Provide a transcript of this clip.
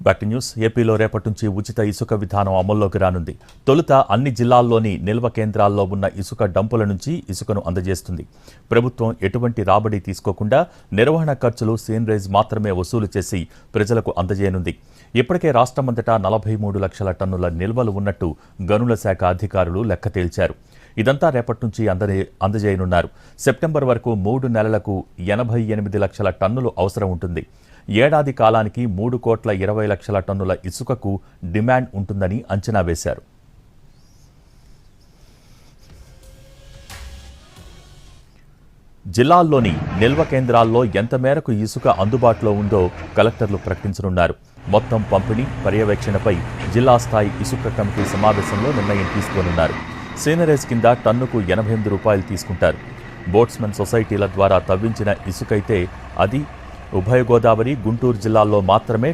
Back to news. ఏపీలో రేపటి నుంచి ఉచిత ఇసుక విధానం అమల్లోకి రానుంది. తొలుత అన్ని జిల్లాల్లోని నిల్వ కేంద్రాల్లో ఉన్న ఇసుక డంపుల నుంచి ఇసుకను అందజేస్తుంది. ప్రభుత్వం ఎటువంటి రాబడి తీసుకోకుండా నిర్వహణ ఖర్చులు సీనరేజ్ మాత్రమే వసూలు చేసి ప్రజలకు అందజేయనుంది. ఇప్పటికే రాష్ట్రమంతటా 43 లక్షల టన్నుల నిల్వలు ఉన్నట్టు గనుల శాఖ అధికారులు లెక్క తేల్చారు. ఇదంతా రేపటి నుంచి అందజేయనున్నారు. సెప్టెంబర్ వరకు 3 నెలలకు 88 లక్షల టన్నులు అవసరం ఉంటుంది. ఏడాది కాలానికి 3,20,00,000 టన్నుల ఇసుకకు డిమాండ్ ఉంటుందని అంచనా వేశారు. జిల్లాల్లోని నిల్వ కేంద్రాల్లో ఎంత మేరకు ఇసుక అందుబాటులో ఉందో కలెక్టర్లు ప్రకటించనున్నారు. మొత్తం పంపిణీ పర్యవేక్షణపై జిల్లా స్థాయి ఇసుక కమిటీ సమావేశంలో నిర్ణయం తీసుకోనున్నారు. సీనరేజ్ కింద టన్నుకు 88 రూపాయలు తీసుకుంటారు. బోట్స్మెన్ సొసైటీల ద్వారా తవ్వించిన ఇసుకైతే అది ఉభయ గోదావరి, గుంటూరు జిల్లాల్లో మాత్రమే